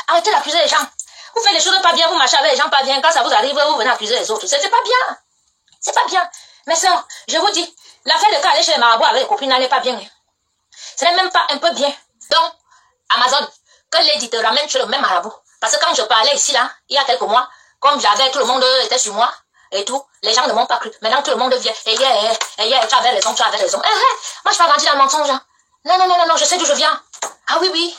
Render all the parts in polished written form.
Arrêtez d'accuser les gens. Vous faites les choses pas bien, vous marchez avec les gens pas bien. Quand ça vous arrive, vous venez accuser les autres. C'est pas bien. C'est pas bien. Mais ça, je vous dis, l'affaire de cas aller chez les marabouts avec les copines n'allait pas bien. Ce n'est même pas un peu bien. Donc, Amazon, que Lady te ramène chez le même marabout. Parce que quand je parlais ici, là, il y a quelques mois, comme j'avais, tout le monde était sur moi et tout, les gens ne m'ont pas cru. Maintenant, tout le monde vient. Tu avais raison, tu avais raison. Moi, je suis pas grandi dans le mensonge. Hein. Non, je sais d'où je viens. Ah oui.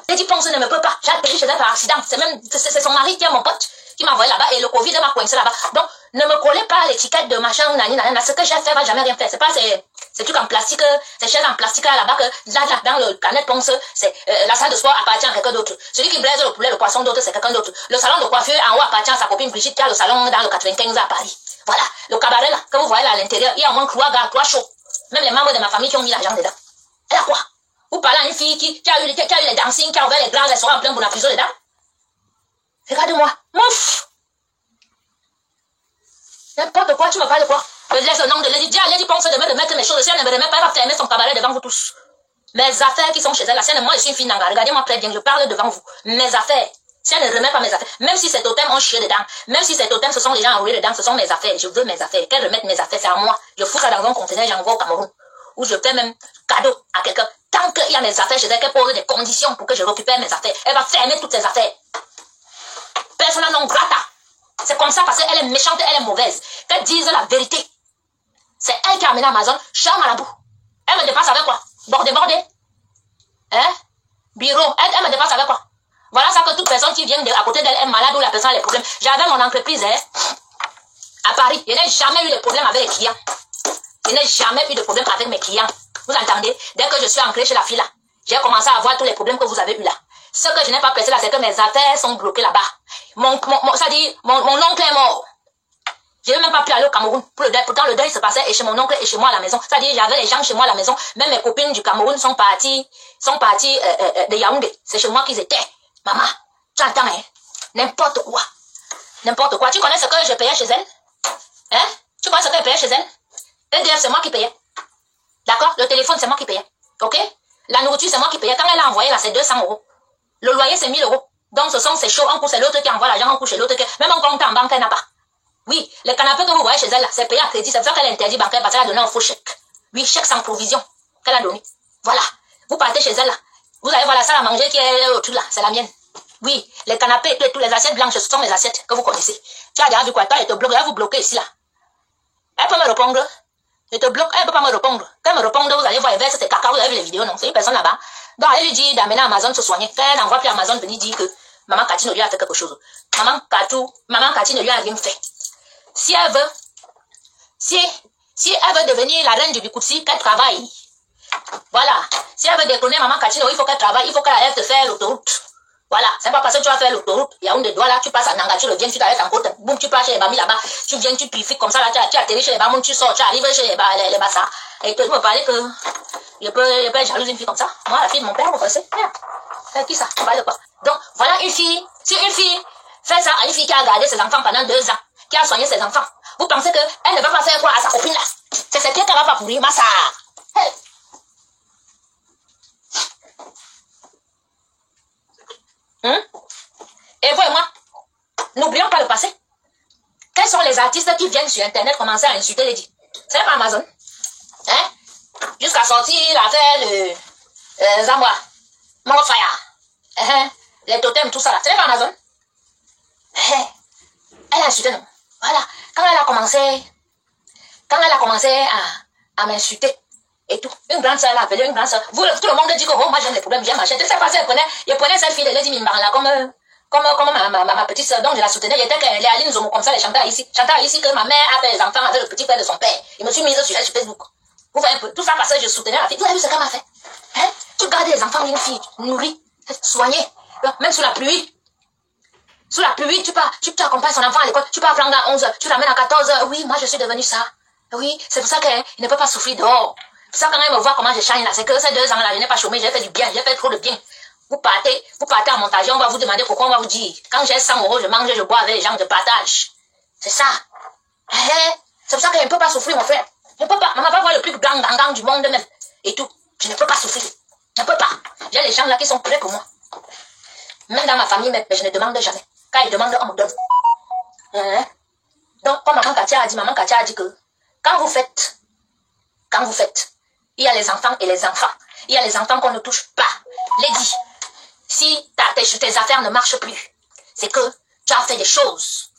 Lady Ponce ne me peut pas. J'ai atterri chez elle par accident. C'est son mari qui est mon pote, qui m'a envoyé là-bas et le Covid m'a coincé là-bas. Donc, ne me collez pas l'étiquette de machin, nanana. Ce que j'ai fait, va jamais rien faire. C'est pas ces trucs en plastique, ces chaises en plastique là-bas que là, dans le canette Ponce, la salle de sport appartient à quelqu'un d'autre. Celui qui blaise le poulet, le poisson d'autre, c'est quelqu'un d'autre. Le salon de coiffure en haut appartient à sa copine Brigitte qui a le salon dans le 95 à Paris. Voilà. Le cabaret là, que vous voyez là à l'intérieur, il y a au moins 3 gars, 3 chauds. Même les membres de ma famille qui ont mis l'argent dedans. Elle a quoi? Vous parlez à une fille qui a eu les dancing, qui a ouvert les grands restaurants en plein Bonafuso dedans. Regarde-moi. Mouf! N'importe quoi, tu me parles de quoi? Je laisse le nom de Lady. Dis à Lady Ponce de me remettre mes choses. Si elle ne me remet pas, elle va fermer son cabaret devant vous tous. Mes affaires qui sont chez elle, la sienne, moi je suis une fille nanga. Regardez-moi très bien, je parle devant vous. Mes affaires. Si elle ne remet pas mes affaires, même si ces totems ont chié dedans, même si ces totems ce sont les gens enroulés dedans, ce sont mes affaires. Je veux mes affaires. Qu'elle remette mes affaires, c'est à moi. Je fous ça dans un conteneur, j'envoie au Cameroun. Ou je fais même cadeau à quelqu'un. Tant qu'il y a mes affaires chez elle, qu'elle pose des conditions pour que je récupère mes affaires. Elle va fermer toutes ses affaires. Persona non grata. C'est comme ça parce qu'elle est méchante, elle est mauvaise. Qu'elle dise la vérité. C'est elle qui a amené Amazon chez un marabout. Elle me dépasse avec quoi? Bordé. Hein? Bureau. Elle me dépasse avec quoi? Voilà ça que toute personne qui vient à côté d'elle est malade ou la personne a des problèmes. J'avais mon entreprise à Paris. Je n'ai jamais eu de problème avec les clients. Je n'ai jamais eu de problème avec mes clients. Vous entendez? Dès que je suis entrée chez la fille là, j'ai commencé à voir tous les problèmes que vous avez eu là. Ce que je n'ai pas pressé là, c'est que mes affaires sont bloquées là-bas. Mon oncle est mort. Je n'ai même pas pu aller au Cameroun pour le deuil. Pourtant, le deuil se passait et chez mon oncle et chez moi à la maison. C'est-à-dire, j'avais les gens chez moi à la maison. Même mes copines du Cameroun sont parties de Yaoundé. C'est chez moi qu'ils étaient. Maman, tu entends, hein? N'importe quoi. N'importe quoi. Tu connais ce que je payais chez elle? Hein? Tu connais ce que je payais chez elle? EDF, c'est moi qui payais. D'accord? Le téléphone, c'est moi qui payais. Ok? La nourriture, c'est moi qui payais. Quand elle a envoyé là, c'est 200 €. Le loyer, c'est 1000 €. Donc, ce sont ces chauds. Un coup, c'est l'autre qui envoie l'argent. Un coup, c'est l'autre qui... Même un compte en banque, elle n'a pas. Oui, les canapés que vous voyez chez elle, là, c'est payé à crédit. C'est pour ça qu'elle a interdit bancaire parce qu'elle a donné un faux chèque. Oui, chèque sans provision qu'elle a donné. Voilà. Vous partez chez elle, là. Vous allez voir la salle à manger qui est au-dessus, là. C'est la mienne. Oui, les canapés et tous les assiettes blanches, ce sont mes assiettes que vous connaissez. Tu as déjà vu quoi? Toi, elle te bloque. Elle va vous bloquer ici, là. Elle peut me répondre. Je te bloque. Elle ne peut pas me répondre. Quand elle me répond, vous allez voir, elle verse ses caca. Vous avez vu les vidéos, non? C'est une personne là-bas. Donc, elle lui dit d'amener Amazon se soigner. Quand elle n'envoie plus Amazon venir dire que Maman Cathy ne lui a fait quelque chose. Maman Cathy ne lui a rien fait. Si elle veut, si elle veut devenir la reine du Bikoutsi, qu'elle travaille. Voilà. Si elle veut décloner Maman Cathy, il faut qu'elle travaille, il faut qu'elle aille te faire l'autoroute. Voilà. C'est pas parce que tu vas faire l'autoroute, il y a un de doigts là, tu passes à Nanga, tu reviens, tu t'arrêtes en côte, boum, tu passes chez les Bami là-bas, tu viens, tu purifies comme ça, là, tu atterris chez les Bamoun, tu sors, tu arrives chez les Bassa. Et tu me parlais que je peux être jalouse d'une fille comme ça. Moi, la fille de mon père, vous connaissez? Qui ça? Tu parles de quoi? Donc, voilà une fille. Si une fille fait ça à une fille qui a gardé ses enfants pendant 2 ans, qui a soigné ses enfants, vous pensez qu'elle ne va pas faire quoi à sa copine là? C'est ses pieds qu'elle va pas pourrir, ma ça. Hey. Et vous et moi, n'oublions pas le passé. Quels sont les artistes qui viennent sur Internet commencer à insulter les dits? C'est pas Amazon. Hein? Jusqu'à sortir l'affaire de Zamboa, Mongofaya, les totems, tout ça là. C'est pas Amazon. Elle a insulté, non? Voilà. Quand elle a commencé à m'insulter et tout, une grande soeur l'a appelée, une grande soeur. Tout le monde dit que oh, moi j'aime les problèmes, j'aime machin. Je sais pas si elle prenait cette fille de Lady Mimban là comme ma petite soeur, donc je la soutenais. Il était les Aline Zomo comme ça, les chanteurs ici. Chanteurs ici que ma mère a fait les enfants avec le petit frère de son père. Je me suis mise sur elle sur Facebook. Vous voyez un peu, tout ça parce que je soutenais la fille. Vous avez vu ce qu'elle m'a fait? Hein? Tu gardes les enfants d'une fille, nourrie, soignée, même sous la pluie. Sous la pluie, tu accompagnes son enfant à l'école, tu peux apprendre à 11h, tu l'amènes à 14h. Oui, moi je suis devenue ça. Oui, c'est pour ça qu'il ne peut pas souffrir dehors. C'est pour ça quand elle me voit comment je shine là, c'est que ces 2 ans là, je n'ai pas chômé, j'ai fait du bien, j'ai fait trop de bien. Vous partez à montage, on va vous demander pourquoi on va vous dire. Quand j'ai 100 €, je mange, je bois avec les gens, je partage. C'est ça. C'est pour ça que je ne peux pas souffrir, mon frère. Je ne peux pas. Maman va voir le plus grand gang du monde même. Et tout. Je ne peux pas souffrir. Je ne peux pas. J'ai les gens là qui sont près pour moi. Même dans ma famille, mais je ne demande jamais. Quand ils demandent, on me donne. Hein? Donc, comme maman Katia a dit que quand vous faites, il y a les enfants et les enfants. Il y a les enfants qu'on ne touche pas. Lady, si tes affaires ne marchent plus, c'est que tu as fait des choses.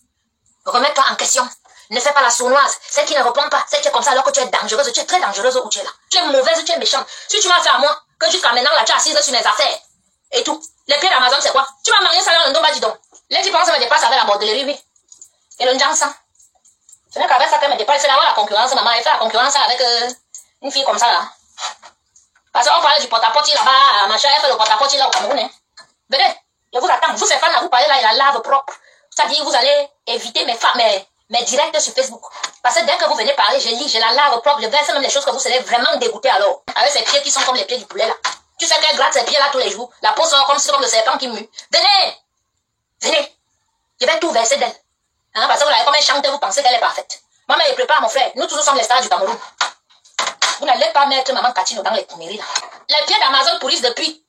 Remets-toi en question. Ne fais pas la sournoise. Celle qui ne répond pas, celle qui est comme ça alors que tu es dangereuse, tu es très dangereuse où tu es là. Tu es mauvaise, tu es méchante. Si tu m'as fait à moi, que jusqu'à maintenant là, tu es assise sur mes affaires et tout. Les pieds d'Amazon, c'est quoi? Tu vas marier ça dans le dos, dis donc. Lady pense me dépasse avec la bordellerie, oui. Et le Njansan. Ce n'est qu'avec ça qu'elle me dépasse. C'est d'avoir la concurrence, maman. Elle fait la concurrence avec une fille comme ça là. Parce qu'on parlait du porte-à-porte là-bas, machin, elle fait le porte-à-porte là au Cameroun. Hein. Venez, je vous attends. Vous, ces femmes là, vous parlez là, il la lave propre. C'est-à-dire, vous allez éviter mes directs sur Facebook. Parce que dès que vous venez parler, je lis, je la lave propre, je verse même les choses que vous serez vraiment dégoûtés alors. Avec ces pieds qui sont comme les pieds du poulet là. Tu sais qu'elle gratte ses pieds là tous les jours. La peau sort comme le serpent qui mue. Venez! Venez! Je vais tout verser d'elle. Hein, parce que vous l'avez comme elle chante, vous pensez qu'elle est parfaite. Maman, elle prépare mon frère. Nous tous sommes les stars du Cameroun. Vous n'allez pas mettre maman Katino dans les mairies là. Les pieds d'Amazon pourrissent depuis.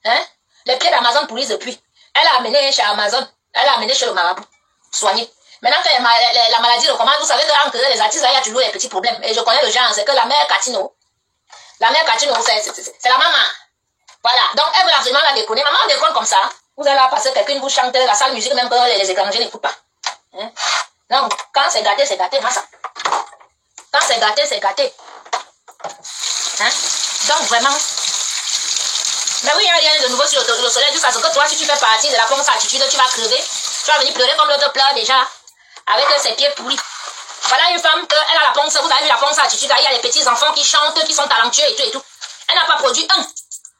Hein? Les pieds d'Amazon pourrissent depuis. Elle a amené chez Amazon. Elle a amené chez le marabout. Soigné. Maintenant que la maladie recommence, vous savez que les artistes, là, il y a toujours des petits problèmes. Et je connais le genre, c'est que la mère Katino, c'est la maman. Voilà. Donc, elle veut absolument la déconner. Maman, on déconne comme ça. Vous allez là passer quelqu'un vous chante la salle musique, même que les étrangers n'écoutent pas. Hein? Non, quand c'est gâté, non, ça. Quand c'est gâté, c'est gâté. Hein? Donc, vraiment. Mais oui, il n'y a rien de nouveau sur le soleil, jusqu'à ce que toi, si tu fais partie de la pompe attitude, tu vas crever. Tu vas venir pleurer comme l'autre pleure déjà. Avec ses pieds pourris. Voilà une femme, elle a la ponce, vous avez vu la ponce attitude, il y a les petits enfants qui chantent, qui sont talentueux et tout et tout. Elle n'a pas produit un.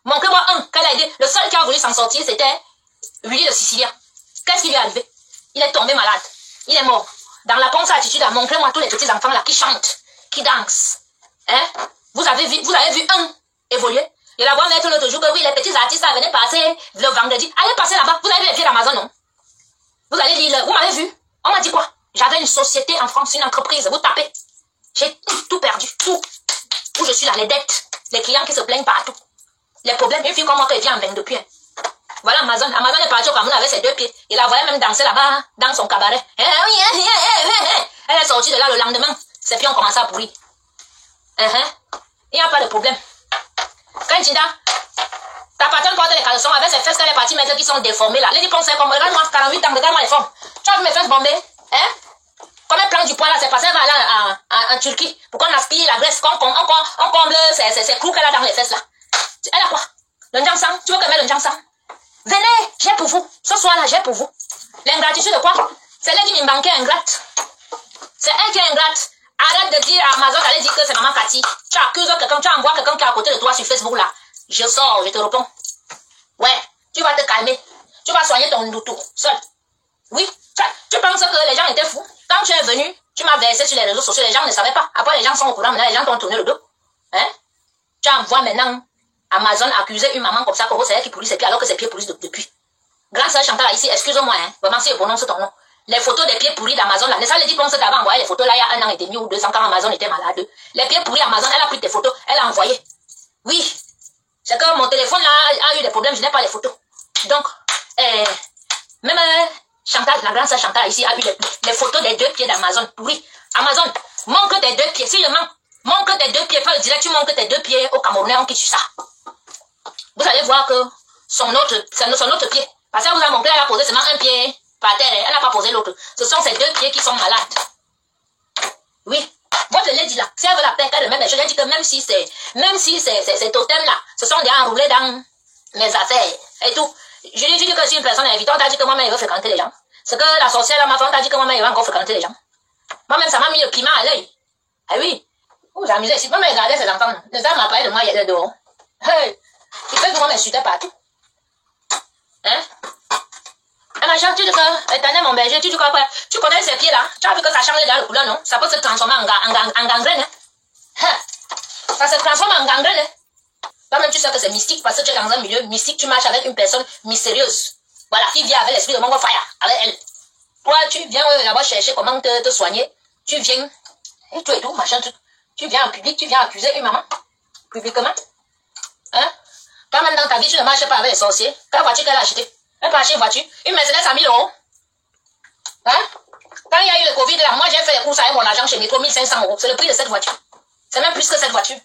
Montrez-moi un qu'elle a aidé. Le seul qui a voulu s'en sortir, c'était Willy le Sicilien. Qu'est-ce qui lui est arrivé? Il est tombé malade. Il est mort. Dans la ponce attitude, montrez-moi tous les petits enfants là qui chantent, qui dansent. Hein? Vous avez vu un évoluer? Et la voix mettre l'autre jour que oui, les petits artistes là venaient passer le vendredi. Allez passer là-bas. Vous avez vu les pieds d'Amazon, non? Vous allez lire, vous m'avez vu? On m'a dit quoi? J'avais une société en France, une entreprise, vous tapez. J'ai tout perdu, tout. Où je suis là, les dettes, les clients qui se plaignent partout. Les problèmes, une fille comme moi qui vient en 22 pieds. Voilà Amazon. Amazon est partie au Cameroun avec ses 2 pieds. Il la voyait même danser là-bas, dans son cabaret. Elle est sortie de là le lendemain. Ses pieds ont commencé à pourrir. Il n'y a pas de problème. Quand Tinda, ta patronne porte les caleçons avec ses fesses qu'elle est partie mettre qui sont déformées là. Les dit, pensez comme, regarde-moi, 48 ans, regarde-moi les formes. Tu as vu mes fesses bombées? Hein? Comme elle prend du poids là, c'est parce qu'elle va aller en Turquie pour qu'on aspire la graisse, qu'on comble ces clous qu'elle a dans les fesses là. Elle a quoi? Le Njansan? Tu veux qu'elle mette le Njansan? Venez, j'ai pour vous. Ce soir là, j'ai pour vous. L'ingratitude de quoi? C'est elle qui me manquait ingrate. C'est elle qui est ingrate. Arrête de dire à Amazon, allez dire que c'est maman Cathy. Tu accuses quelqu'un, tu envoies quelqu'un qui est à côté de toi sur Facebook là. Je sors, je te réponds. Ouais, tu vas te calmer. Tu vas soigner ton doutou, seul. Oui, tu penses que les gens étaient fous? Quand tu es venu, tu m'as versé sur les réseaux sociaux, les gens ne savaient pas. Après, les gens sont au courant, maintenant les gens t'ont tourné le dos. Hein? Tu envoies maintenant Amazon accuser une maman comme ça, que c'est elle qui pourrit ses pieds alors que ses pieds pourrissent depuis. Grâce à Chantal ici, excuse-moi, hein, vraiment si je prononce ton nom. Les photos des pieds pourris d'Amazon, là, ne ça le dit qu'on s'est d'avant envoyé les photos là il y a 1 an et demi ou 2 ans quand Amazon était malade. Les pieds pourris Amazon, elle a pris tes photos, elle a envoyé. Oui, c'est que mon téléphone là a eu des problèmes, je n'ai pas les photos. Donc, même Chantal, la grande sœur Chantal ici a eu les photos des 2 pieds d'Amazon pourris. Amazon, manque tes 2 pieds. Si je manque tes 2 pieds, pas le direct, tu manques tes 2 pieds au Camerounais, on quitte sur ça. Vous allez voir que son autre pied, parce que vous avez montré, elle a posé seulement un pied par terre, elle n'a pas posé l'autre. Ce sont ces 2 pieds qui sont malades. Oui, votre lady là, si elle veut la paix, qu'elle remette les choses, elle dit que même si ces totems là, ce sont déjà enroulés dans mes affaires et tout. Je lui ai dit que si une personne est invitée, on t'a dit que moi-même, il veut fréquenter les gens. C'est que la sorcière là, ma femme t'a dit que moi-même, il va encore fréquenter les gens. Moi-même, ça m'a mis le piment à l'œil. Ah oui, vous vous amusez ici. Moi-même, regardez ces enfants. Les gens m'ont parlé de moi, il y a des dehors. Hey, il fait que moi m'insulter partout. Hein? Ah, machin, tu dis que, éternel mon berger, tu dis quoi, tu connais ces pieds là? Tu as vu que ça change de la couleur, non? Ça peut se transformer en gangrène, hein? Ça se transforme en gangrène, hein? Toi-même, tu sais que c'est mystique parce que tu es dans un milieu mystique, tu marches avec une personne mystérieuse. Voilà, qui vient avec l'esprit de Mongo Fire, avec elle. Toi, tu viens là-bas chercher comment te soigner. Tu viens, et tout, machin, tout. Tu viens en public, tu viens accuser une maman. Publiquement. Hein? Toi-même dans ta vie, tu ne marches pas avec les sorciers. Quelle voiture qu'elle a achetée? Elle peut acheter une voiture. Une Mercedes à 1000 euros. Hein? Quand il y a eu le Covid, là, moi j'ai fait les courses avec mon argent chez Métro, 1500 euros. C'est le prix de cette voiture. C'est même plus que cette voiture.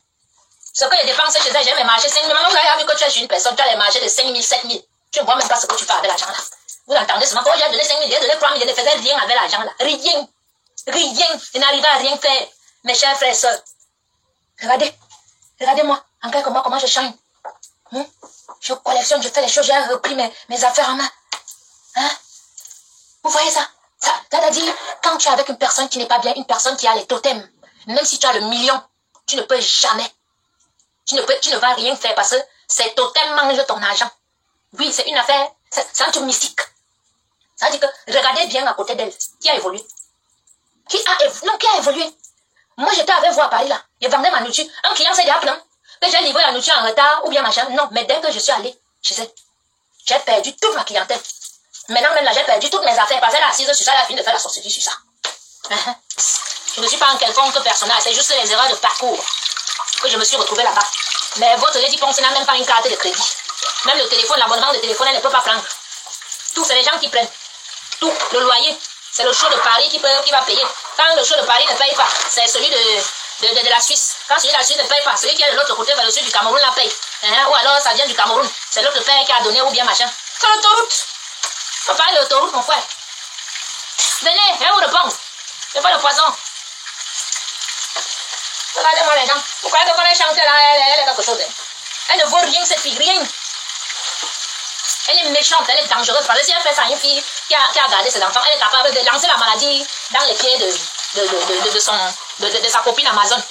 Ce que j'ai dépensé chez elle, j'ai mes marchés 5 000. Maman, vous avez vu que tu es une personne, tu as les marchés de 5 000, 7 000. Tu ne vois même pas ce que tu fais avec l'argent là. Vous entendez seulement quand j'ai donné 5 000, j'ai donné 3 000, je ne faisais rien avec l'argent là. Rien. Rien. Je n'arrivais à rien faire. Mes chers frères et sœurs. Regardez. Regardez-moi. En quelques mois, comment je change. Je collectionne, je fais les choses, j'ai repris mes affaires en main. Hein? Vous voyez ça? C'est-à-dire, quand tu es avec une personne qui n'est pas bien, une personne qui a les totems, même si tu as le million, tu ne peux jamais. Tu ne vas rien faire parce que ces totems mangent ton argent. Oui, c'est une affaire, c'est un truc mystique. Ça veut dire que regardez bien à côté d'elle, qui a évolué. Qui a évolué. Moi, j'étais avec vous à Paris, là. Je vendais ma nourriture. Un client s'est déjà plaint que j'ai livré la nourriture en retard ou bien machin. Non, mais dès que je suis allée chez elle, j'ai perdu toute ma clientèle. Maintenant, même là, j'ai perdu toutes mes affaires parce qu'elle est assise sur ça, elle a fini de faire la sorcellerie sur ça. Je ne suis pas un quelconque personnage, c'est juste les erreurs de parcours que je me suis retrouvée là-bas. Mais votre Lady Ponce n'a même pas une carte de crédit. Même le téléphone, l'abonnement de téléphone, elle ne peut pas prendre. Tout, c'est les gens qui prennent. Tout, le loyer, c'est le show de Paris qui va payer. Quand le show de Paris ne paye pas, c'est celui de la Suisse. Quand celui de la Suisse ne paye pas, celui qui est de l'autre côté, vers le sud du Cameroun, la paye. Ou alors, ça vient du Cameroun. C'est l'autre père qui a donné ou bien machin. C'est l'autoroute. On parle de l'autoroute, mon frère. Venez, viens vous répondre. C'est pas le poison. Regardez-moi les gens. Vous croyez que quand elle chante là, elle est quelque chose. Elle ne vaut rien, cette fille, rien. Elle est méchante, elle est dangereuse. Parce que si elle fait ça à une fille qui a gardé ses enfants, elle est capable de lancer la maladie dans les pieds de sa copine Amazon.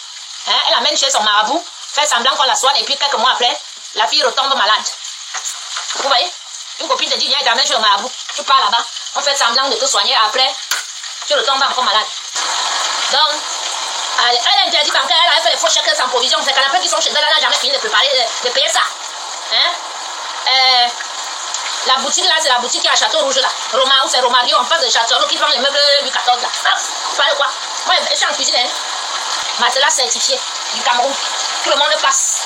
Elle l'amène chez son marabout, fait semblant qu'on la soigne, et puis quelques mois après, la fille retombe malade. Vous voyez? Une copine te dit, viens, t'amène chez le marabout. Tu pars là-bas, on fait semblant de te soigner, après, tu retombes encore malade. Donc, elle interdit bancaire, elle fait les faux chèques sans provision. Ces canapés qui sont chez elle, elle n'a jamais fini de préparer, de payer ça. La boutique là, c'est la boutique qui est à Château Rouge là. Roma, ou c'est Romario, en face de Château Rouge, qui vend les meubles du 14 là. Vous parlez quoi? Moi, je suis en cuisine, matelas certifié du Cameroun. Tout le monde passe.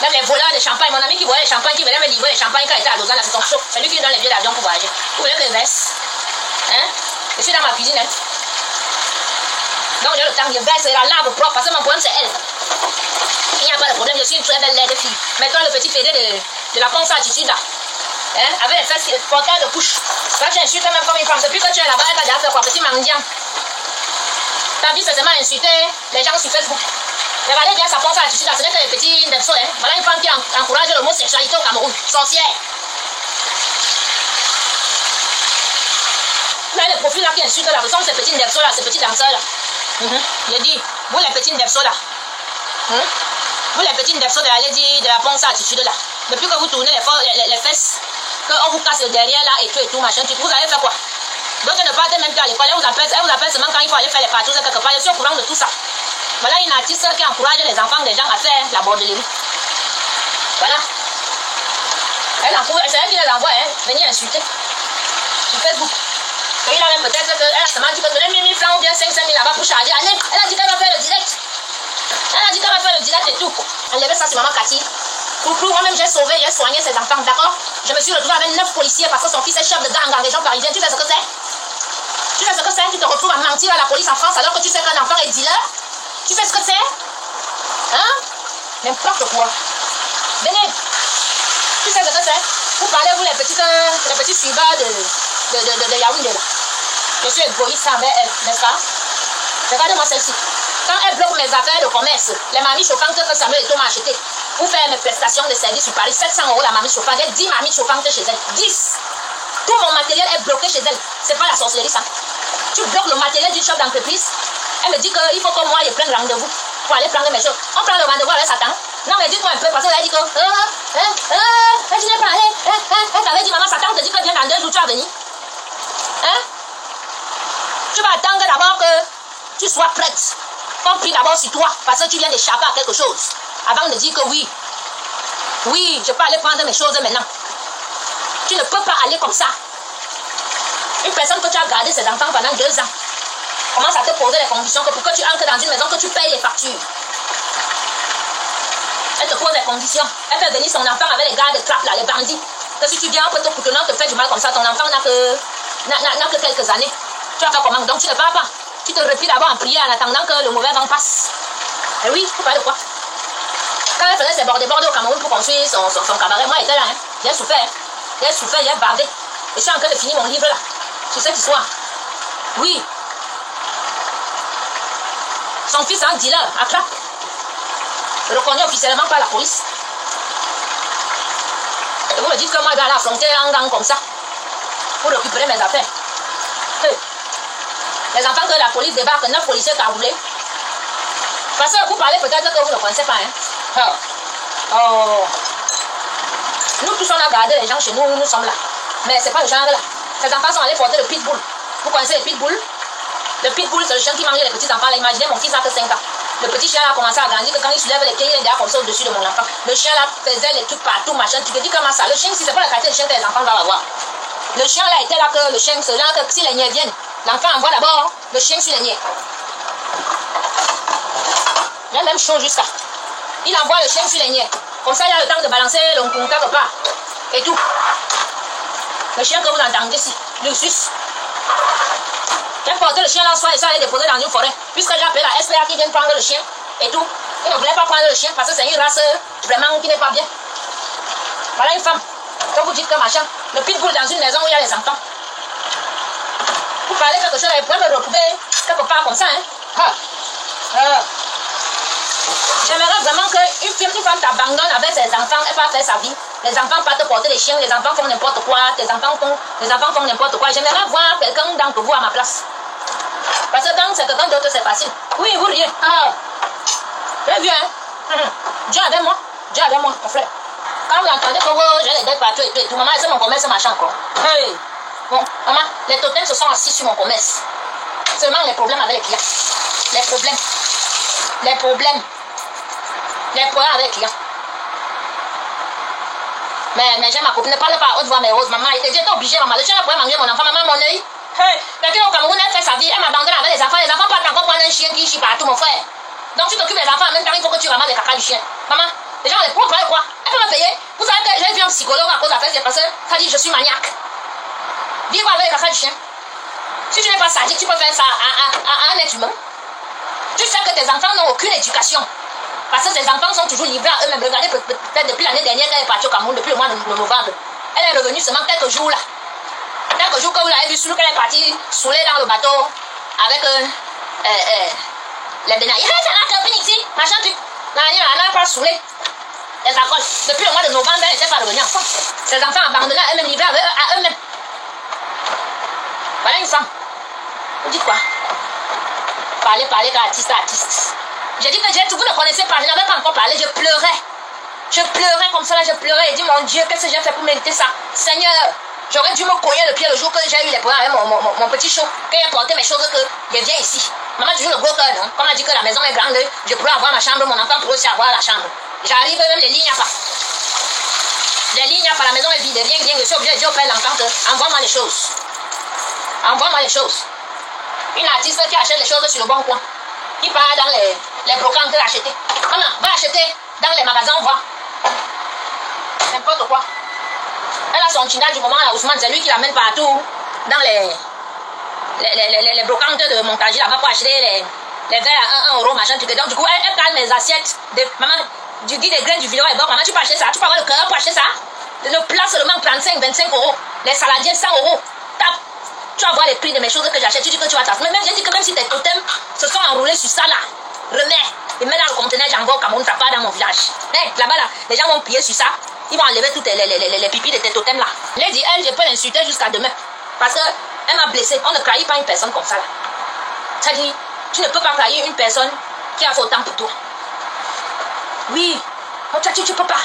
Même les voleurs de champagne, mon ami qui voyait les champagnes, qui venait me livrer les champagnes quand il était à Lausanne, c'est son show. C'est lui qui donne les billets d'avion pour voyager. Vous voulez que je verse? Je suis dans ma cuisine, Donc j'ai le temps, je verse la lave propre, parce que mon problème c'est elle. Il n'y a pas de problème, je suis une très belle laide fille. Mettons le petit fédé de la Ponce attitude là. Avec les fesses portées de couche. Là tu insultes même comme une femme. Depuis que tu es là-bas, elle t'a déjà fait quoi, petit mendiant. Ta vie c'est seulement insulter les gens sur Facebook. Regardez bien sa Ponce attitude là, ce n'est que les petits nepsos. Voilà une femme qui encourage l'homosexualité au Cameroun. Sorcière. Là, le profil là qui insulte là, ce sont ces petits nepsos là, ces petits danseurs là. Je dis, vous les petits nepsos là. Vous les petits nepsos de la Lady de la Ponce attitude là. Depuis que vous tournez les fesses, qu'on vous casse le derrière là et tout machin, vous avez fait quoi? Donc ne partez même plus à l'école, elle vous appelle seulement quand il faut aller faire les parties quelque part. Je suis au courant de tout ça. Voilà une artiste qui encourage les enfants des gens à faire la bordellerie. Voilà. C'est elle qui les envoie, venir insulter. Sur Facebook. Et il a même peut-être qu'elle a seulement dit que donner 1000 francs ou bien 500 000 là-bas pour charger. Allez, elle a dit qu'elle va faire le direct. Elle a dit qu'elle va faire le direct et tout. Enlevez ça, c'est maman Cathy. Moi-même, j'ai sauvé, j'ai soigné ses enfants, d'accord? Je me suis retrouvée avec 9 policiers parce que son fils est chef de gang en région parisienne. Tu sais ce que c'est? Tu sais ce que c'est? Tu te retrouves à mentir à la police en France alors que tu sais qu'un enfant est dealer? Tu sais ce que c'est? N'importe quoi. Venez. Tu sais ce que c'est? Vous parlez, vous, les petits suiveurs de Yaoundé là. Je suis égoïste envers elle, n'est-ce pas? Regardez-moi celle-ci. Quand elle bloque mes affaires de commerce, les mamies chauffantes que Samuel et Thomas m'a achetées, pour faire mes prestations de service sur Paris, 700 € la mamie chauffante. J'ai 10 mamies chauffantes chez elle. 10. Tout mon matériel est bloqué chez elle. C'est pas la sorcellerie, ça. Tu bloques le matériel du chef d'entreprise. Elle me dit qu'il faut que moi je prenne rendez-vous pour aller prendre mes choses. On prend le rendez-vous avec Satan. Non, mais dites-moi un peu, parce qu'elle a dit que. Tu n'es pas allé. Elle t'avait dit, maman, Satan te dit que viens dans 2 jours, tu vas venir. Tu vas attendre d'abord que tu sois prête. Qu'on prie d'abord sur toi, parce que tu viens d'échapper à quelque chose. Avant de dire que oui, je peux aller prendre mes choses maintenant. Tu ne peux pas aller comme ça. Une personne que tu as gardé ses enfants pendant 2 ans commence à te poser les conditions que pour que tu entres dans une maison, que tu payes les factures. Elle te pose les conditions. Elle fait venir son enfant avec les gars de trappe là, les bandits. Que si tu viens après ton couteau te fait du mal comme ça, ton enfant n'a que quelques années. Tu vas faire comment? Donc tu ne parles pas. Tu te replies d'abord en prière en attendant que le mauvais vent passe. Et oui, tu parles de quoi? Quand elle faisait ses bords au Cameroun pour construire son cabaret, moi j'étais là. Hein. J'ai souffert. J'ai bardé. Et je suis en train de finir mon livre là. Sur cette histoire. Oui. Son fils est un dealer, à Accra. Reconnu officiellement par la police. Et vous me dites que moi je vais à la frontière en gang comme ça. Pour récupérer mes affaires. Hey. Les enfants que la police débarque, 9 policiers cagoulés. Parce que vous parlez peut-être que vous ne connaissez pas. Hein? Oh. Nous tous on a gardé les gens chez nous, nous sommes là. Mais c'est pas le genre là. Ces enfants sont allés porter le pitbull. Vous connaissez le pitbull? Le pitbull c'est le chien qui mangeait les petits enfants. Là, imaginez mon fils a que 5 ans. Le petit chien a commencé à grandir, que quand il soulève les pieds, il est déjà comme ça au-dessus de mon enfant. Le chien là faisait les trucs partout, machin. Tu te dis comment ça? Le chien, si c'est pas la qualité de chien que les enfants doivent avoir. Le chien là était là que le chien, c'est genre que si les niais viennent, l'enfant envoie d'abord le chien sur les niais. Il y a même chose jusqu'à. Il envoie le chien sur les niais. Comme ça, il y a le temps de balancer le quelque part. Et tout. Le chien que vous entendez ici, le suisse. J'ai porté le chien là, soit et ça allait déposer dans une forêt. Puisque j'ai appelé la SPA qui vient prendre le chien et tout. Il ne voulait pas prendre le chien parce que c'est une race vraiment qui n'est pas bien. Voilà une femme. Quand vous dites que machin, le pitbull dans une maison où il y a les enfants. Vous parlez quelque chose, vous pouvez me retrouver quelque part comme ça. Hein? J'aimerais vraiment qu'une femme t'abandonne avec ses enfants et pas faire sa vie. Les enfants partent porter les chiens, les enfants font n'importe quoi, les enfants font n'importe quoi. J'aimerais voir quelqu'un d'entre vous à ma place. Parce que quand c'est quelqu'un d'autre, c'est facile. Oui, vous riez. Très bien. Dieu avec moi. Dieu avec moi, mon frère. Quand vous entendez que j'ai les dettes partout et tout, maman, c'est mon commerce, machin quoi. Hey. Bon, maman, les totems se sont assis sur mon commerce. Seulement les problèmes avec les clients. Les problèmes avec les clients. Mais j'ai ma copine, ne parle pas à haute voix, mais Rose, maman, j'étais obligée, maman. Le chien pourrait manger mon enfant, maman, mon œil. Hey, quelqu'un au Cameroun, elle fait sa vie, elle m'abandonne avec les enfants. Les enfants partent encore prendre un chien qui chie partout, mon frère. Donc tu t'occupes des enfants en même temps, il faut que tu ramasses les caca du chien. Maman, les gens, pour parler quoi? Elle peut me payer. Vous savez que j'ai vu un psychologue à cause de la fête, parce que ça dit je suis maniaque. Dis quoi avec les caca du chien? Si tu n'es pas sadique, tu peux faire ça à un être humain. Tu sais que tes enfants n'ont aucune éducation. Parce que ces enfants sont toujours livrés à eux-mêmes. Regardez, peut-être depuis l'année dernière qu'elle est partie au Cameroun, depuis le mois de novembre. Elle est revenue seulement quelques jours là. Quelques jours que vous l'avez vu, sous qu'elle est partie saoulée dans le bateau avec les bénailles. C'est la copine ici, machin truc. Elle n'a pas saoulé. Les alcools. Depuis le mois de novembre, elle n'était pas revenue encore. Ces enfants abandonnés à eux-mêmes, livrés à eux-mêmes. Voilà une femme. Vous dites quoi? Parler artiste. J'ai dit que vous ne connaissez pas, je n'avais pas encore parlé, je pleurais. Je pleurais comme ça, là, je pleurais et dit, mon Dieu, qu'est-ce que j'ai fait pour mériter ça? Seigneur, j'aurais dû me cogner le pied le jour que j'ai eu les problèmes avec mon petit show, quand j'ai porté mes choses, que je viens ici. Maman, toujours le gros cœur, non? Comme on a dit que la maison est grande, je pourrais avoir ma chambre, mon enfant pourrait aussi avoir la chambre. J'arrive, même les lignes à pas. Les lignes à pas, la maison est vide, rien, je suis obligé de dire au père l'enfant que envoie-moi les choses. Envoie-moi les choses. Une artiste qui achète les choses sur le bon coin. Qui part dans les brocantes acheter. Maman, va acheter dans les magasins, on voit. N'importe quoi. Elle a son china du moment à Ousmane, c'est lui qui l'amène partout. Dans les brocantes de montage là-bas pour acheter les verres à 1 euro, machin, truc. Donc du coup, elle prend mes assiettes. Maman, tu dis des graines du vidéo et bon, maman, tu peux acheter ça. Tu peux avoir le cœur pour acheter ça. Le plat seulement 35-25 euros. Les saladiers 100 euros. Tu vas voir les prix de mes choses que j'achète, tu dis que tu vas t'asseoir. Mais même, je dis que même si tes totems se sont enroulés sur ça là, remets, et mets dans le conteneur, j'envoie au Cameroun, ça part dans mon village. Hey, là-bas là, les gens vont plier sur ça, ils vont enlever toutes les pipis de tes totems là. Elle dit, je peux l'insulter jusqu'à demain. Parce qu'elle m'a blessé. On ne trahit pas une personne comme ça là. Ça dit, tu ne peux pas trahir une personne qui a fait autant pour toi. Oui, tu ne peux pas.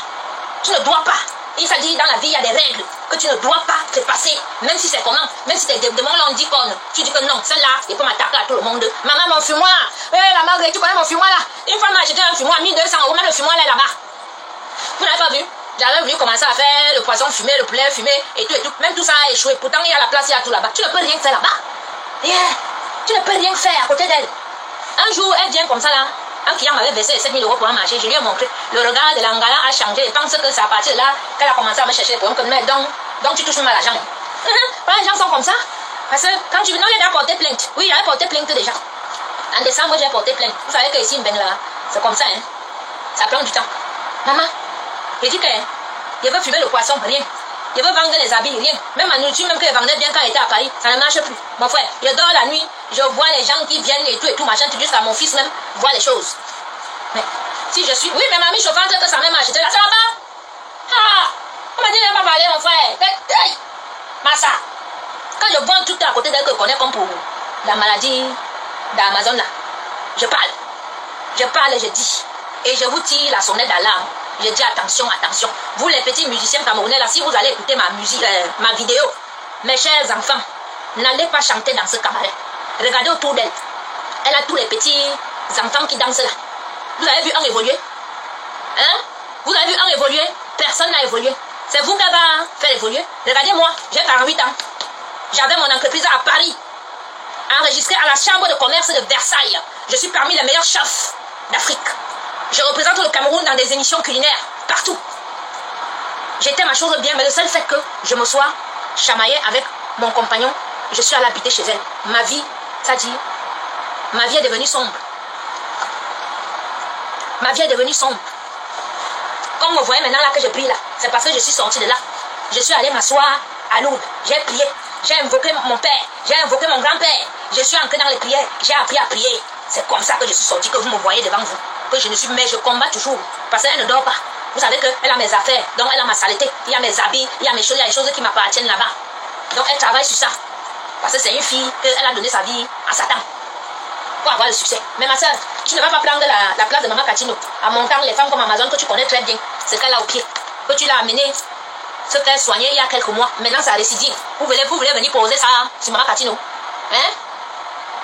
Tu ne dois pas. Il s'est dit dans la vie, il y a des règles que tu ne dois pas te passer, même si c'est comment, même si de mon on dit qu'on, tu dis que non, celle-là, il peut m'attaquer à tout le monde. Maman, mon fumoir, la Marguerite, tu connais mon fumoir là? Une fois m'a acheté un fumoir à 1200 euros, même le fumoir là est là-bas. Vous n'avez pas vu? J'avais voulu commencer à faire le poisson fumé, le poulet fumé, et tout. Même tout ça a échoué. Pourtant, il y a la place, il y a tout là-bas. Tu ne peux rien faire là-bas. Tu ne peux rien faire à côté d'elle. Un jour, elle vient comme ça là. Un client m'avait versé 7 000 euros pour un marché. Je lui ai montré. Le regard de l'Angala a changé. Je pense que c'est à partir de là qu'elle a commencé à me chercher les problèmes. Donc tu touches même à l'argent. Les gens sont comme ça. Parce que quand tu... Non, j'ai déjà porté plainte. Oui, j'avais porté plainte déjà. En décembre, j'ai porté plainte. Vous savez qu'ici, là, c'est comme ça. Hein. Ça prend du temps. Maman, j'ai dit que je veux fumer le poisson, rien. Je veux vendre les habits, rien. Même ma nourriture, même que je vendais bien quand j'étais à Paris, ça ne marche plus. Mon frère, je dors la nuit, je vois les gens qui viennent et tout, machin, tout jusqu'à mon fils même, voit les choses. Mais si je suis... Oui, mais mamie chauffante que ça même marche. Ça va pas? Ah! On m'a dit, je ne vais pas parler, mon frère. Hey! Massa! Quand je vois tout à côté d'elle que je connais comme pour la maladie d'Amazon là, je parle. Je parle et je dis. Et je vous tire la sonnette d'alarme. Je dis attention, attention. Vous les petits musiciens camerounais là, si vous allez écouter ma musique, ma vidéo, mes chers enfants, n'allez pas chanter dans ce cabaret. Regardez autour d'elle. Elle a tous les petits enfants qui dansent là. Vous avez vu un évoluer? Hein? Vous avez vu un évoluer? Personne n'a évolué. C'est vous qui va faire évoluer. Regardez-moi, j'ai 48 ans. J'avais mon entreprise à Paris, enregistrée à la chambre de commerce de Versailles. Je suis parmi les meilleurs chefs d'Afrique. Je représente le Cameroun dans des émissions culinaires, partout. J'étais ma chose bien, mais le seul fait que je me sois chamaillée avec mon compagnon, je suis allée habiter chez elle. Ma vie, ça dit, ma vie est devenue sombre. Ma vie est devenue sombre. Comme vous voyez maintenant là que je prie là, c'est parce que je suis sortie de là. Je suis allée m'asseoir à Lourdes. J'ai prié. J'ai invoqué mon père. J'ai invoqué mon grand-père. Je suis entrée dans les prières. J'ai appris à prier. C'est comme ça que je suis sortie, que vous me voyez devant vous. Que je ne suis, mais je combats toujours. Parce qu'elle ne dort pas. Vous savez qu'elle a mes affaires. Donc elle a ma saleté. Il y a mes habits. Il y a mes choses. Il y a les choses qui m'appartiennent là-bas. Donc elle travaille sur ça. Parce que c'est une fille qu'elle a donné sa vie à Satan. Pour avoir le succès. Mais ma soeur, tu ne vas pas prendre la place de Maman Catino. En montant les femmes comme Amazon que tu connais très bien. C'est qu'elle a au pied. Que tu l'as amené. Ce qu'elle soignait il y a quelques mois. Maintenant ça a récidive. Vous voulez venir poser ça sur Maman Catino. Hein?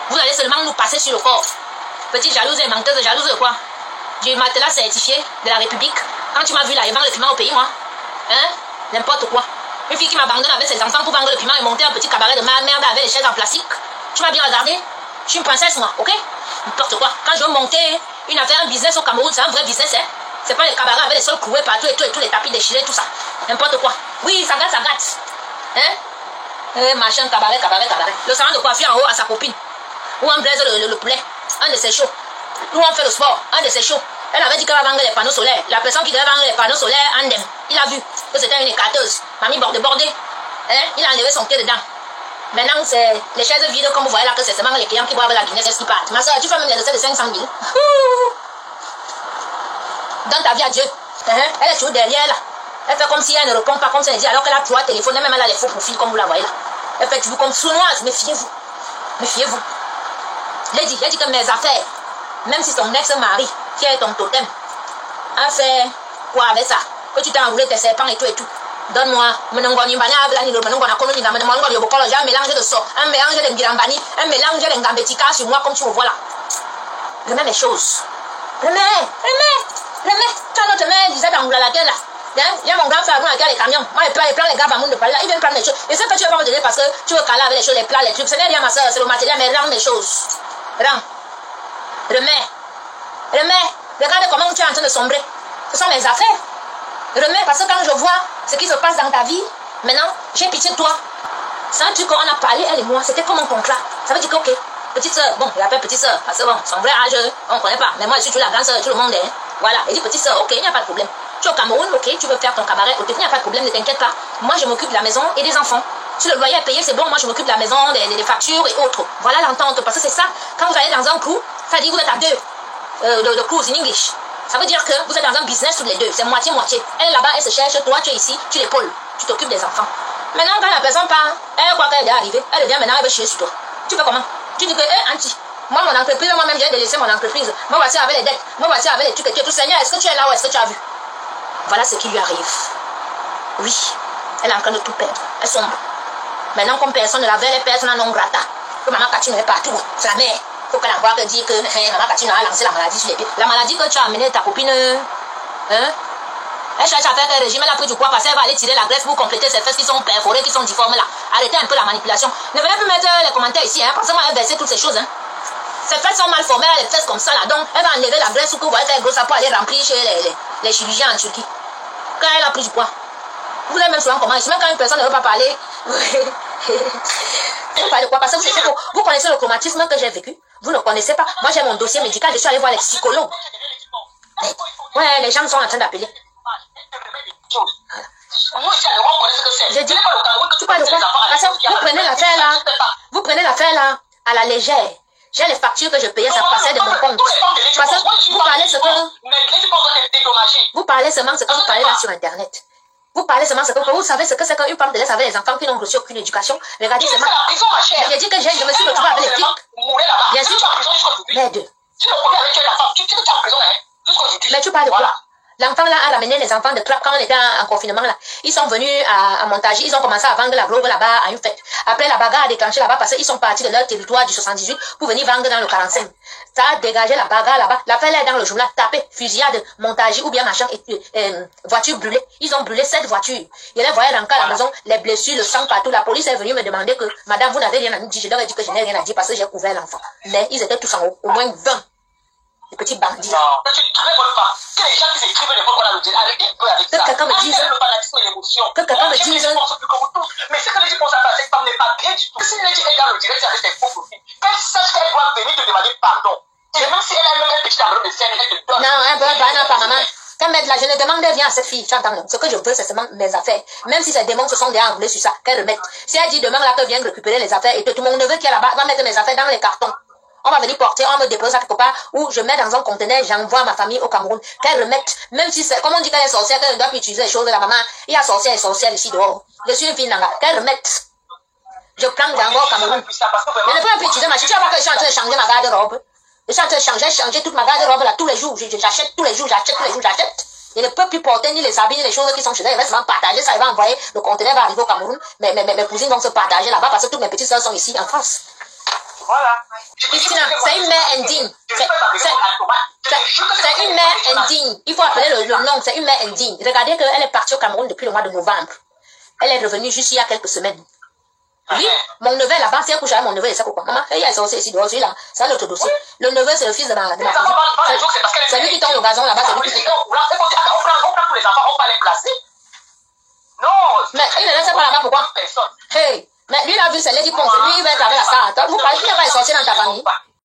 Vous allez seulement nous passer sur le corps. Petite jalouse et menteuse, jalouse de quoi? Du matelas certifié de la République. Quand tu m'as vu là, et vendre le piment au pays, moi. Hein? N'importe quoi. Une fille qui m'abandonne avec ses enfants pour vendre le piment et monter un petit cabaret de merde avec les chaises en plastique. Tu m'as bien regardé? Je suis une princesse, moi, ok? N'importe quoi. Quand je veux monter une affaire, un business au Cameroun, c'est un vrai business, hein? C'est pas les cabarets avec les sols cloués partout et tous les tapis déchirés, tout ça. N'importe quoi. Oui, ça gâte, ça gâte. Hein? Machin, cabaret. Le salon de coiffure en haut à sa copine. Ou on braise le poulet. Un de ses shows. Ou on fait le sport. Un de ses shows. Elle avait dit qu'elle va vendre les panneaux solaires. La personne qui devait vendre les panneaux solaires, Andem, il a vu que c'était une écarteuse. Mamie bordée. Hein? Il a enlevé son pied dedans. Maintenant, c'est les chaises vides, comme vous voyez là, que c'est seulement les clients qui boivent la Guinness qui partent. Ma soeur, tu fais même les recettes de 500 000. Donne ta vie à Dieu. Elle est toujours derrière là. Elle fait comme si elle ne répond pas, comme ça elle dit, alors qu'elle a 3 téléphones, même elle a les faux profils, comme vous la voyez là. Elle fait toujours comme sournoise. Méfiez-vous. Méfiez-vous. Elle dit que mes affaires, même si ton ex-mari, qui est ton totem, a fait quoi avec ça? Que tu t'es enroulé tes serpents et tout. Donne-moi, un mélange de sort, un mélange de ngirambani, un mélange de ngambetika sur moi comme tu me vois là. Remets mes choses. Remets. Tu as notre mère, disait dans la gueule là. Il y a mon grand frère qui a les camions. Moi, il prend les gars à de parler là. Il vient prendre les choses. Et c'est que tu ne vas pas me donner parce que tu veux caler avec les choses, les plats, les trucs. Ce n'est rien, ma soeur, c'est le matériel, mais rends mes choses. Rends. Remets. Regarde comment tu es en train de sombrer. Ce sont mes affaires. Remets, parce que quand je vois ce qui se passe dans ta vie, maintenant, j'ai pitié de toi. C'est un truc qu'on a parlé, elle et moi. C'était comme un contrat. Ça veut dire que, ok, petite soeur, bon, je l'appelle petite soeur, parce que bon, son vrai âge, on ne connaît pas. Mais moi, je suis toujours la grande soeur de tout le monde. Hein. Voilà, il dit petite soeur, ok, il n'y a pas de problème. Tu es au Cameroun, ok, tu veux faire ton cabaret, ok, il n'y a pas de problème, ne t'inquiète pas. Moi, je m'occupe de la maison et des enfants. Si le loyer est payé, c'est bon, moi, je m'occupe de la maison, des factures et autres. Voilà l'entente, parce que c'est ça. Quand vous allez dans un crew, ça dit que vous êtes à deux. De cruise in English. Ça veut dire que vous êtes dans un business tous les deux. C'est moitié-moitié. Elle est là-bas, elle se cherche. Toi, tu es ici, tu l'épaules. Tu t'occupes des enfants. Maintenant, quand la personne part, elle croit qu'elle est arrivée. Elle vient maintenant, elle veut chier sur toi. Tu fais comment? Tu dis que, Anti, moi, mon entreprise, moi-même, j'ai délaissé mon entreprise. Moi, voici avec les dettes. Moi, voici avec les trucs et tout. Seigneur, est-ce que tu es là ou est-ce que tu as vu? Voilà ce qui lui arrive. Oui, elle est en train de tout perdre. Elle sombre. Maintenant, comme personne ne la veut, elle est personne non grata. Que maman Catino est partout. C'est la mère. Il faut qu'elle envoie que dire que maman Catino a lancé la maladie sur les pieds. La maladie que tu as amenée ta copine, elle cherche à faire quel régime, elle a pris du poids parce qu'elle va aller tirer la graisse pour compléter ses fesses qui sont perforées, qui sont difformes là. Arrêtez un peu la manipulation. Ne venez plus mettre les commentaires ici, parce que moi, elle a versé toutes ces choses. Ses fesses sont mal formées, elle a les fesses comme ça là. Donc, elle va enlever la graisse ou que vous voyez qu'elle grosse pour aller remplir chez les chirurgiens en Turquie. Quand elle a pris du poids. Vous avez même souvent comment. Même quand une personne ne veut pas parler. Vous parlez de quoi? Parce que vous connaissez le traumatisme que j'ai vécu. Vous ne connaissez pas. Moi, j'ai mon dossier médical. Je suis allée voir les psychologues. Ouais, les gens sont en train d'appeler. J'ai dit, tu parles de quoi? Parce que vous prenez l'affaire là à la légère. J'ai les factures que je payais, ça passait de mon compte. Parce que vous parlez ce que vous parlez seulement ce que vous parlez là sur Internet. Vous parlez seulement ce que vous savez ce que c'est qu'une femme de laisse avec les enfants qui n'ont reçu aucune éducation. Regardez seulement. J'ai dit que je me suis retrouvée avec les flics. Bien sûr. Mais deux. Mais tu parles de quoi? L'enfant là a ramené les enfants de Trappes quand on était en confinement là. Ils sont venus à Montargis, ils ont commencé à vendre la globe là-bas à une fête. Après la bagarre a déclenché là-bas parce qu'ils sont partis de leur territoire du 78 pour venir vendre dans le 45. Ça a dégagé la bagarre là-bas. L'affaire là est dans le journal, tapé, fusillade, Montargis ou bien machin, voiture brûlée. Ils ont brûlé 7 voitures. Il les voyait dans le cas à la maison, les blessures, le sang partout. La police est venue me demander que, madame, vous n'avez rien à nous dire. Je leur ai dit que je n'ai rien à dire parce que j'ai couvert l'enfant. Mais ils étaient tous en haut, au moins 20. Les petits bandits. Non, c'est une très bonne femme. Que les gens qui s'écrivent des fois qu'on a le dire, arrêtez un peu avec ça. Que quelqu'un me dise. Le fanatisme et l'émotion. Que quelqu'un me dise. Mais ce que les gens pensent à cette femme n'est pas bien du tout. Si les gens est dans le direct avec ses faux profils, qu'elle sache qu'elle doit venir te demander pardon. Et même si elle a même un petit tableau de scène, elle te donne. Non, un peu, pas maman. Quand mettre là, je ne demande rien à cette fille, tu entends, non. Ce que je veux, c'est seulement mes affaires. Même si ces démons se sont déjà enroulés sur ça, qu'elle remette. Si elle dit demain là qu'elle vient récupérer les affaires et que tout mon neveu qui est là-bas va mettre mes affaires dans les cartons. On va venir porter, on me dépose ça quelque part, ou je mets dans un conteneur, j'envoie ma famille au Cameroun, qu'elle remette, même si c'est, comme on dit qu'elle est sorcière, qu'elle ne doit plus utiliser les choses de la maman, il y a sorcière et sorcière ici dehors. Je suis une fille nanga, qu'elle remette. Je prends, j'envoie au Cameroun. Je ne peux plus utiliser ma chose, tu vas voir que je suis en train de changer ma garde-robe. Je suis en train de changer toute ma garde-robe là, tous les jours, j'achète tous les jours, j'achète. Je ne peux plus porter ni les habits, ni les choses qui sont chez elle, il va seulement partager ça, il va envoyer, le conteneur va arriver au Cameroun, mes cousines vont se partager là-bas parce que toutes mes petites soeurs sont ici en France. Voilà. C'est une mère indigne. C'est une mère indigne. Il faut appeler le nom. C'est une mère indigne. Regardez qu'elle est partie au Cameroun depuis le mois de novembre. Elle est revenue juste il y a quelques semaines. Oui, mon neveu là-bas, c'est un couche avec mon neveu et ça pourquoi. Maman, il y a sorcier ici dehors, celui-là. C'est un autre dossier. Le neveu, c'est le fils de ma cousine. C'est lui qui tombe au gazon là-bas, c'est lui qui tombe. On prend tous les enfants, on va les placer. Non. Mais il ne laisse pas là-bas, pourquoi? Hey. Mais lui, il a vu, c'est Lady Pong. Lui, il va être avec la star. Vous parlez, il n'y a pas de sorcier dans ta famille.